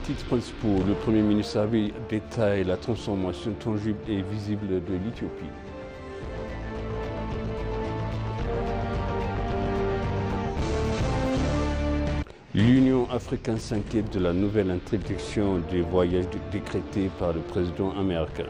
titres principaux, le Premier ministre Abiy détaille la transformation tangible et visible de l'Éthiopie. L'Union africaine s'inquiète de la nouvelle interdiction des voyages décrétée par le président américain.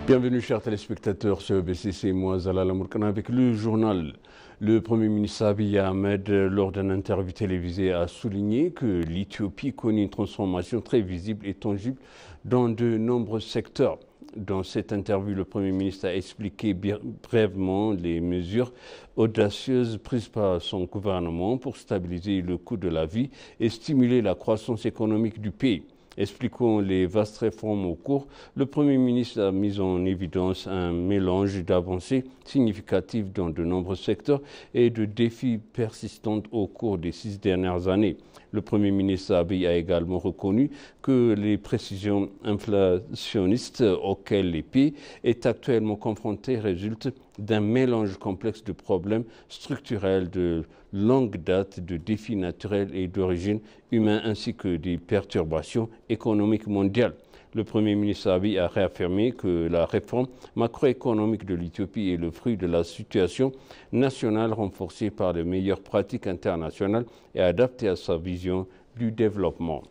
Bienvenue chers téléspectateurs sur BCC, moi Zalal Amourkana avec le journal. Le Premier ministre Abiy Ahmed, lors d'une interview télévisée, a souligné que l'Éthiopie connaît une transformation très visible et tangible dans de nombreux secteurs. Dans cette interview, le Premier ministre a expliqué brièvement les mesures audacieuses prises par son gouvernement pour stabiliser le coût de la vie et stimuler la croissance économique du pays. Expliquant les vastes réformes au cours, le Premier ministre a mis en évidence un mélange d'avancées significatives dans de nombreux secteurs et de défis persistants au cours des 6 dernières années. Le Premier ministre Abiy a également reconnu que les pressions inflationnistes auxquelles les pays est actuellement confrontés résultent d'un mélange complexe de problèmes structurels de longue date, de défis naturels et d'origine humaine ainsi que des perturbations économiques mondiales. Le Premier ministre Abiy a réaffirmé que la réforme macroéconomique de l'Éthiopie est le fruit de la situation nationale renforcée par les meilleures pratiques internationales et adaptée à sa vision du développement.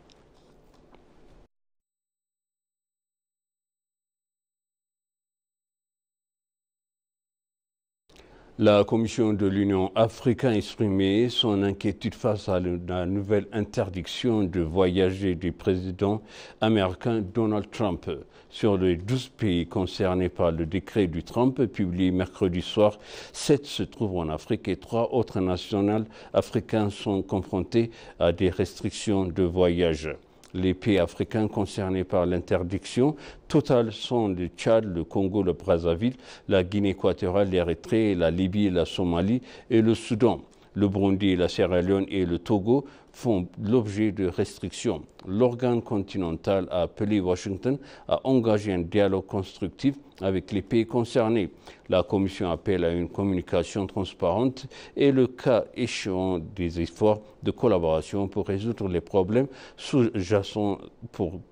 La Commission de l'Union africaine a exprimé son inquiétude face à la nouvelle interdiction de voyager du président américain Donald Trump. Sur les 12 pays concernés par le décret du Trump publié mercredi soir, 7 se trouvent en Afrique et 3 autres nationales africaines sont confrontés à des restrictions de voyage. Les pays africains concernés par l'interdiction totale sont le Tchad, le Congo, le Brazzaville, la Guinée équatoriale, l'Érythrée, la Libye, la Somalie et le Soudan. Le Burundi, la Sierra Leone et le Togo font l'objet de restrictions. L'organe continental a appelé Washington à engager un dialogue constructif avec les pays concernés. La Commission appelle à une communication transparente et le cas échéant des efforts de collaboration pour résoudre les problèmes sous-jacents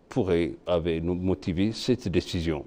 pourraient motiver cette décision.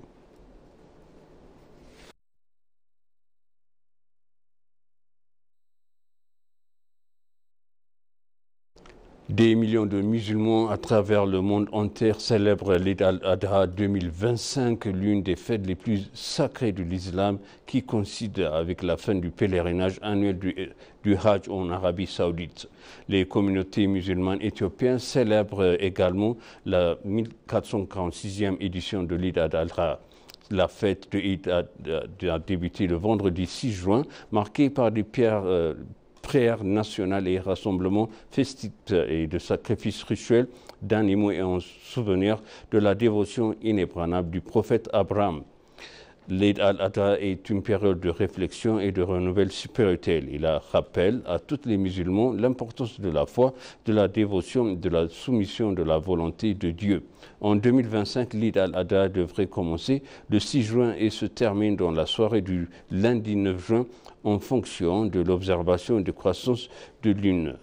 Des millions de musulmans à travers le monde entier célèbrent l'Eid al-Adha 2025, l'une des fêtes les plus sacrées de l'islam qui coïncide avec la fin du pèlerinage annuel du Hajj en Arabie Saoudite. Les communautés musulmanes éthiopiennes célèbrent également la 1446e édition de l'Eid al-Adha. La fête de Eid a débuté le vendredi 6 juin, marquée par des prières nationales et rassemblements festifs et de sacrifices rituels d'animaux et en souvenir de la dévotion inébranlable du prophète Abraham. L'Eid al-Adha est une période de réflexion et de renouvellement spirituel. Il rappelle à tous les musulmans l'importance de la foi, de la dévotion, de la soumission de la volonté de Dieu. En 2025, l'Eid al-Adha devrait commencer le 6 juin et se termine dans la soirée du lundi 9 juin en fonction de l'observation de croissance de lune.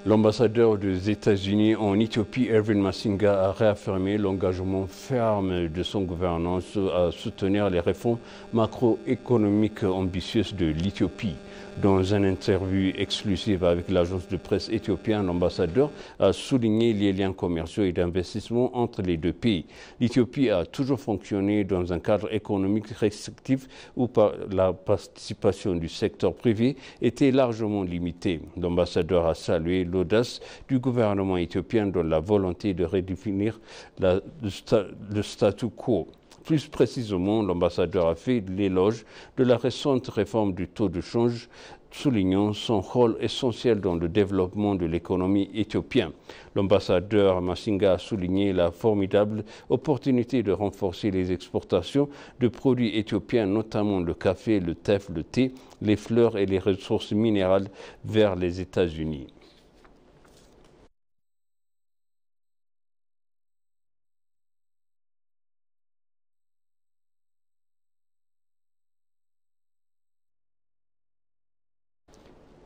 L'ambassadeur des États-Unis en Éthiopie, Erwin Massinga, a réaffirmé l'engagement ferme de son gouvernement à soutenir les réformes macroéconomiques ambitieuses de l'Éthiopie. Dans une interview exclusive avec l'agence de presse éthiopienne, l'ambassadeur a souligné les liens commerciaux et d'investissement entre les deux pays. L'Éthiopie a toujours fonctionné dans un cadre économique restrictif où la participation du secteur privé était largement limitée. L'ambassadeur a salué l'audace du gouvernement éthiopien dans la volonté de redéfinir le statu quo. Plus précisément, l'ambassadeur a fait l'éloge de la récente réforme du taux de change soulignant son rôle essentiel dans le développement de l'économie éthiopienne. L'ambassadeur Masinga a souligné la formidable opportunité de renforcer les exportations de produits éthiopiens, notamment le café, le teff, le thé, les fleurs et les ressources minérales vers les États-Unis.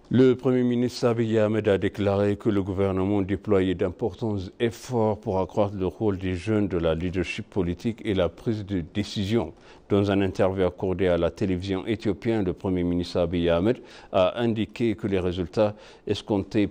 Le Premier ministre Abiy Ahmed a déclaré que le gouvernement déployait d'importants efforts pour accroître le rôle des jeunes de la leadership politique et la prise de décision. Dans un interview accordé à la télévision éthiopienne, le Premier ministre Abiy Ahmed a indiqué que les résultats escomptés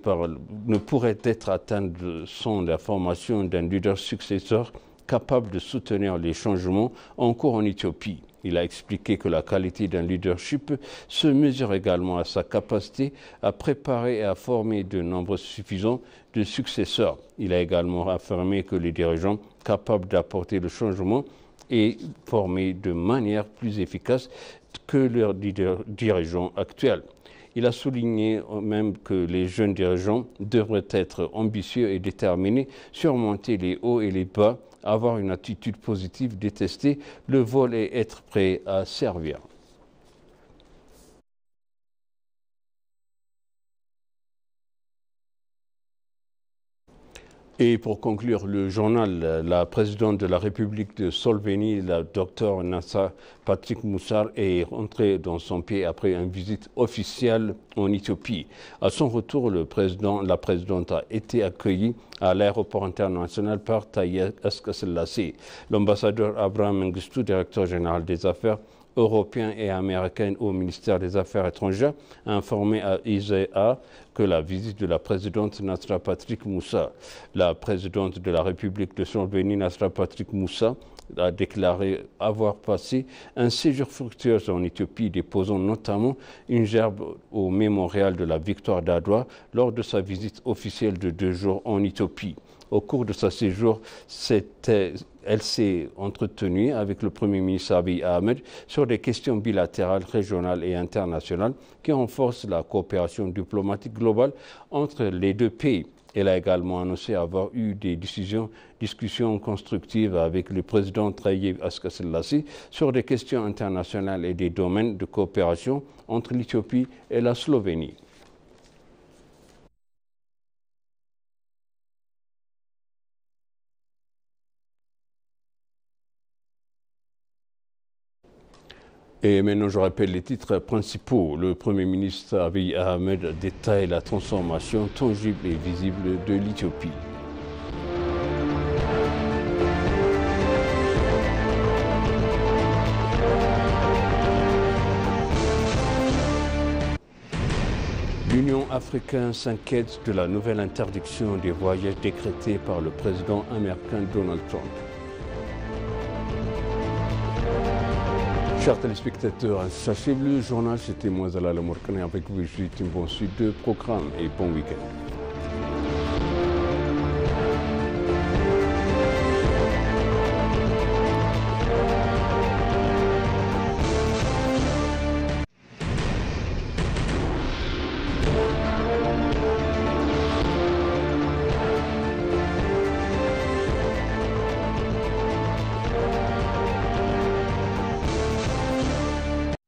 ne pourraient être atteints sans la formation d'un leader successeur capable de soutenir les changements en cours en Éthiopie. Il a expliqué que la qualité d'un leadership se mesure également à sa capacité à préparer et à former de nombre suffisant de successeurs. Il a également affirmé que les dirigeants capables d'apporter le changement et formés de manière plus efficace que leurs dirigeants actuels. Il a souligné même que les jeunes dirigeants devraient être ambitieux et déterminés, surmonter les hauts et les bas, avoir une attitude positive, détester le vol et être prêt à servir. Et pour conclure le journal, la présidente de la République de Slovénie, la Dr Nasa Patrick Musar, est rentrée dans son pays après une visite officielle en Éthiopie. À son retour, la présidente a été accueillie à l'aéroport international par Taye Asselassie. L'ambassadeur Abraham Mengistu, directeur général des affaires européen et américaine au ministère des Affaires étrangères, a informé à ISEA que la visite de la présidente Nasa Patrick Musar, la présidente de la République de Slovénie, Nasa Patrick Musar, a déclaré avoir passé un séjour fructueux en Éthiopie, déposant notamment une gerbe au mémorial de la victoire d'Adwa lors de sa visite officielle de 2 jours en Éthiopie. Au cours de sa séjour, elle s'est entretenue avec le Premier ministre Abiy Ahmed sur des questions bilatérales, régionales et internationales qui renforcent la coopération diplomatique globale entre les deux pays. Elle a également annoncé avoir eu des discussions constructives avec le président Taye Asselassie sur des questions internationales et des domaines de coopération entre l'Éthiopie et la Slovénie. Et maintenant, je rappelle les titres principaux. Le Premier ministre Abiy Ahmed détaille la transformation tangible et visible de l'Éthiopie. L'Union africaine s'inquiète de la nouvelle interdiction des voyages décrétée par le président américain Donald Trump. Chers téléspectateurs, sachez le journal, c'était moi Zalala Mourkane avec vous, je vous souhaite une bonne suite de programmes et bon week-end.